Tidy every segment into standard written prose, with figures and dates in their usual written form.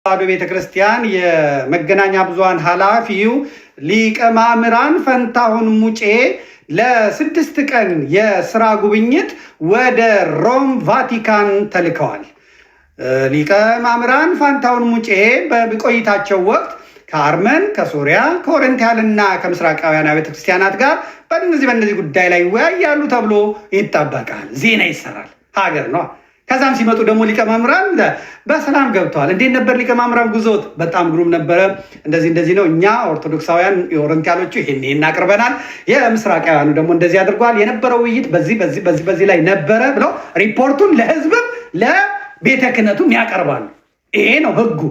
ተዋሕዶ ቤተክርስቲያን የመገናኛ ብዙሃን ኃላፊው ሊቀ ማእምራን ፈንታሁን ሙጬ ለ6 ቀን የስራ ጉብኝት ወደ ሮም ቫቲካን ተልከዋል። ሊቀ ማእምራን ፈንታሁን ሙጬ በቆይታቸው ወቅት ከአርመን፣ ከሶሪያ፣ ከኦሪየንታልና ከምስራቃውያን ቤተክርስቲያናት ጋር በእነዚህ ጉዳይ ላይ ይወያያሉ ተብሎ ይጠበቃል። ዜና ይሰራል። ሀገር ነው። ከዛም ሲመጡ ደግሞ ሊቀ ማእምራን በሰላም ገብተዋል። እንዴት ነበር ሊቀ ማእምራን ጉዞት? በጣም ግሩም ነበረ። እንደዚህ ነው። እኛ ኦርቶዶክሳውያን የኦሪየንታሎቹ ይሄን አቅርበናል፣ የምስራቃውያኑ ደግሞ እንደዚህ አድርጓል። የነበረው ውይይት በዚህ ላይ ነበረ ብለው ሪፖርቱን ለህዝብም ለቤተ ክህነቱም ያቀርባሉ። ይሄ ነው ህጉ።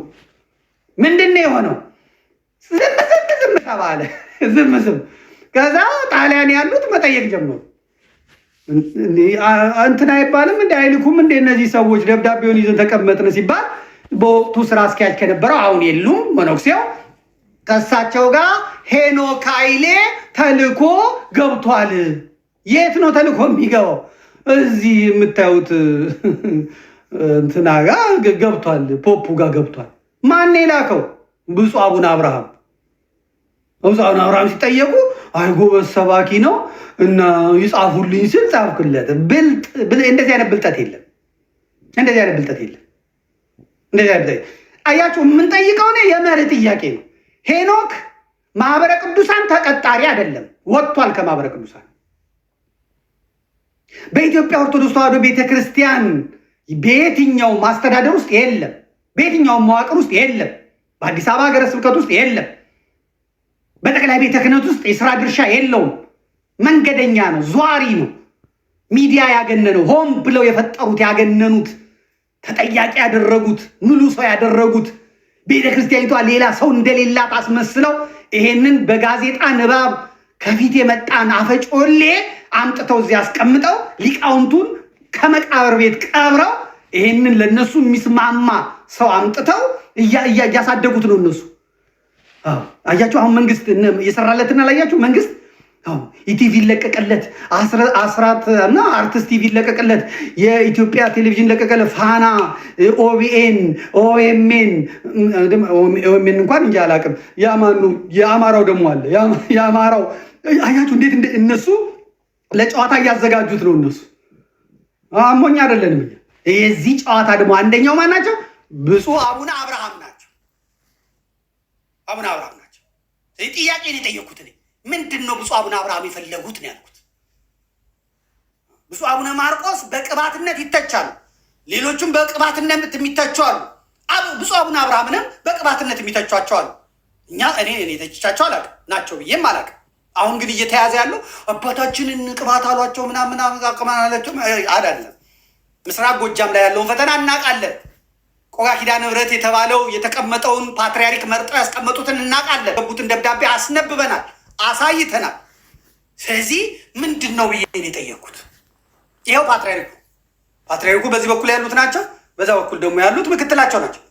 ምንድነው የሆነው? ዝም ተባለ። ዝም ከዛ ጣሊያን ያሉት መጠየቅ ጀመሩ። እንትን አይባልም እንደ አይልኩም እንደ እነዚህ ሰዎች ደብዳቤውን ይዘን ተቀመጥን ሲባል በወቅቱ ስራ አስኪያጅ ከነበረው አሁን የሉም መነኩሴው ከእሳቸው ጋር ሄኖክ ኃይሌ ተልኮ ገብቷል። የት ነው ተልኮ የሚገባው? እዚህ የምታዩት እንትና ጋር ገብቷል፣ ፖፑ ጋር ገብቷል። ማን የላከው? ብፁዕ አቡነ አብርሃም። ብፁዕ አቡነ አብርሃም ሲጠየቁ አይ ጎበዝ ሰባኪ ነው እና ይጻፉልኝ ስል ጻፍኩለት። እንደዚህ አይነት ብልጠት የለም። አያችሁ፣ የምንጠይቀው ነው የመርህ ጥያቄ ነው። ሄኖክ ማህበረ ቅዱሳን ተቀጣሪ አይደለም፣ ወጥቷል ከማህበረ ቅዱሳን። በኢትዮጵያ ኦርቶዶክስ ተዋሕዶ ቤተክርስቲያን በየትኛው ማስተዳደር ውስጥ የለም፣ በየትኛው መዋቅር ውስጥ የለም፣ በአዲስ አበባ ሀገረ ስብከት ውስጥ የለም፣ በጠቅላይ ቤተ ክህነት ውስጥ የስራ ድርሻ የለውም። መንገደኛ ነው፣ ዟሪ ነው። ሚዲያ ያገነነው ሆን ብለው የፈጠሩት ያገነኑት፣ ተጠያቂ ያደረጉት፣ ሙሉ ሰው ያደረጉት፣ ቤተ ክርስቲያኒቷ ሌላ ሰው እንደሌላት አስመስለው ይሄንን በጋዜጣ ንባብ ከፊት የመጣን አፈጮሌ አምጥተው እዚህ አስቀምጠው ሊቃውንቱን ከመቃብር ቤት ቀብረው ይሄንን ለነሱ የሚስማማ ሰው አምጥተው እያሳደጉት ነው እነሱ። አያችሁ፣ አሁን መንግስት እየሰራለትና ላያችሁ መንግስት ኢቲቪ ይለቀቀለት፣ አስራት እና አርቲስት ቲቪ ይለቀቀለት፣ የኢትዮጵያ ቴሌቪዥን ለቀቀለት፣ ፋና፣ ኦቢኤን፣ ኦኤምኤን እንኳን እንጂ አላውቅም። የአማራው ደግሞ አለ። የአማራው አያችሁ እንዴት እነሱ ለጨዋታ እያዘጋጁት ነው እነሱ። አሞኛ አይደለንም። የዚህ ጨዋታ ደግሞ አንደኛው ማን ናቸው? ብፁዕ አቡነ አብርሃም ናቸው። አቡነ አብርሃም ናቸው። ጥያቄ ነው የጠየኩት እኔ። ምንድን ነው ብፁዕ አቡነ አብርሃም የፈለጉት ነው ያልኩት። ብፁዕ አቡነ ማርቆስ በቅባትነት ይተቻሉ፣ ሌሎቹም በቅባትነት የሚተቸዋሉ። ብፁዕ አቡነ አብርሃምንም በቅባትነት የሚተቿቸዋሉ። እኔ ተችቻቸው አላውቅም፣ ናቸው ብዬም አላውቅም። አሁን ግን እየተያዘ ያለው አባታችንን ቅባት አሏቸው ምናምን አላቸው አይደለም። ምስራቅ ጎጃም ላይ ያለውን ፈተና እናውቃለን። ቆጋ ኪዳነ ምሕረት የተባለው የተቀመጠውን ፓትርያርክ መርጠው ያስቀመጡትን እናውቃለን። ገቡትን ደብዳቤ አስነብበናል፣ አሳይተናል። ስለዚህ ምንድን ነው ብዬ የጠየኩት ይኸው ፓትርያርኩ በዚህ በኩል ያሉት ናቸው፣ በዛ በኩል ደግሞ ያሉት ምክትላቸው ናቸው።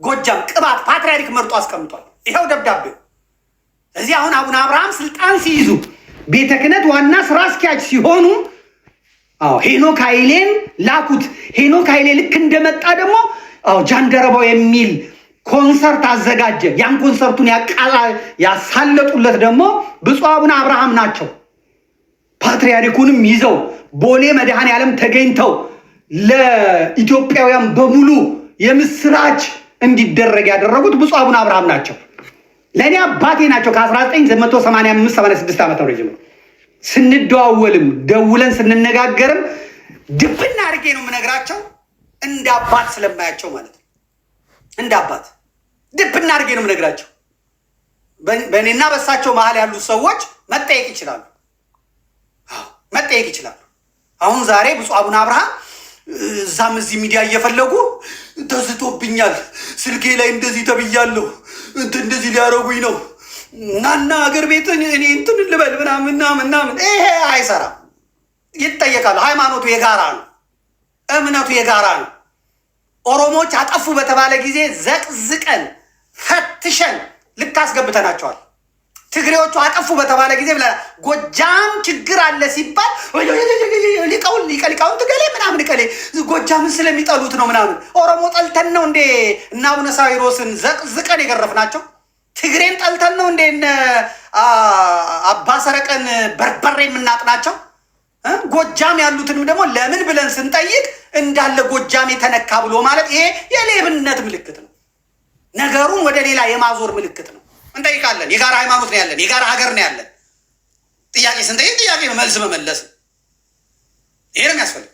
ጎጃም ቅባት ፓትርያርክ መርጦ አስቀምጧል። ይኸው ደብዳቤው። ስለዚህ አሁን አቡነ አብርሃም ስልጣን ሲይዙ ቤተ ክህነት ዋና ስራ አስኪያጅ ሲሆኑ ሄኖክ ኃይሌን ላኩት። ሄኖክ ኃይሌ ልክ እንደመጣ ደግሞ ጃንደረባው የሚል ኮንሰርት አዘጋጀ። ያን ኮንሰርቱን ያሳለጡለት ደግሞ ብፁዕ አቡነ አብርሃም ናቸው። ፓትርያርኩንም ይዘው ቦሌ መድኃኔዓለም ተገኝተው ለኢትዮጵያውያን በሙሉ የምስራች እንዲደረግ ያደረጉት ብፁዕ አቡነ አብርሃም ናቸው። ለእኔ አባቴ ናቸው። ከ1985-86 ዓመተ ምህረት ጀምሮ ስንደዋወልም ደውለን ስንነጋገርም ድብና አድርጌ ነው የምነግራቸው፣ እንደ አባት ስለማያቸው ማለት ነው። እንደ አባት ድብና አድርጌ ነው የምነግራቸው። በእኔና በእሳቸው መሀል ያሉ ሰዎች መጠየቅ ይችላሉ። አሁን ዛሬ ብፁዕ አቡነ አብርሃም እዛም እዚህ ሚዲያ እየፈለጉ ተዝቶብኛል፣ ስልኬ ላይ እንደዚህ ተብያለሁ፣ እንደዚህ ሊያረጉኝ ነው፣ ናና አገር ቤት እኔ እንትን ልበል ምናምን። ይሄ አይሰራም። ይጠየቃሉ። ሃይማኖቱ የጋራ ነው፣ እምነቱ የጋራ ነው። ኦሮሞዎች አጠፉ በተባለ ጊዜ ዘቅዝቀን ፈትሸን ልክ አስገብተናቸዋል። ትግሬዎቹ አጠፉ በተባለ ጊዜ ብለናል። ጎጃም ችግር አለ ሲባል ሊቃውንት ገሌ ምናምን ቀሌ ጎጃምን ስለሚጠሉት ነው ምናምን። ኦሮሞ ጠልተን ነው እንዴ እና አቡነ ሳዊሮስን ዘቅዝቀን የገረፍናቸው? ትግሬን ጠልተን ነው እንዴ አባ ሰረቀን በርበሬ የምናጥናቸው? ጎጃም ያሉትንም ደግሞ ለምን ብለን ስንጠይቅ እንዳለ ጎጃም የተነካ ብሎ ማለት ይሄ የሌብነት ምልክት ነው። ነገሩን ወደ ሌላ የማዞር ምልክት ነው። እንጠይቃለን። የጋራ ሃይማኖት ነው ያለን፣ የጋራ ሀገር ነው ያለን። ጥያቄ ስንጠይቅ ጥያቄ መልስ መመለስ ይሄ ነው የሚያስፈልግ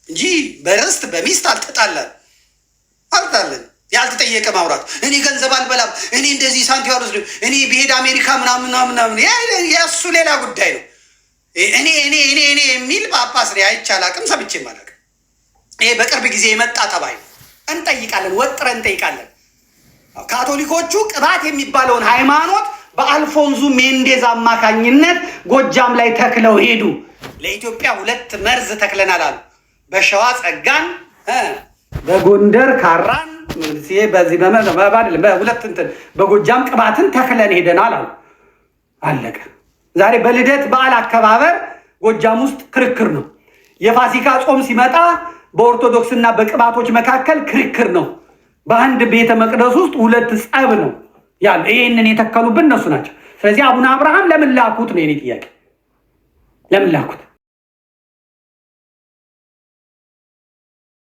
እንጂ በርስት በሚስት አልተጣላን። ያልተጠየቀ ማውራት እኔ ገንዘብ አልበላም፣ እኔ እንደዚህ ሳንቲም አልወስድም፣ እኔ ብሄድ አሜሪካ ምናምን የእሱ ሌላ ጉዳይ ነው። እኔ የሚል ጳጳስ አይቻል አቅም ሰምቼ ማለቅ። ይሄ በቅርብ ጊዜ የመጣ ጠባይ ነው። እንጠይቃለን፣ ወጥረን እንጠይቃለን። ካቶሊኮቹ ቅባት የሚባለውን ሃይማኖት በአልፎንሱ ሜንዴዝ አማካኝነት ጎጃም ላይ ተክለው ሄዱ። ለኢትዮጵያ 2 መርዝ ተክለናል አሉ። በሸዋ ጸጋን፣ በጎንደር ካራን፣ በዚህ በሁለት እንትን በጎጃም ቅባትን ተክለን ሄደናል አሉ። አለቀ። ዛሬ በልደት በዓል አከባበር ጎጃም ውስጥ ክርክር ነው። የፋሲካ ጾም ሲመጣ በኦርቶዶክስና በቅባቶች መካከል ክርክር ነው። በአንድ ቤተ መቅደስ ውስጥ 2 ጸብ ነው ያለ። ይህንን የተከሉብን እነሱ ናቸው። ስለዚህ አቡነ አብርሃም ለምን ላኩት ነው የኔ ጥያቄ። ለምን ላኩት?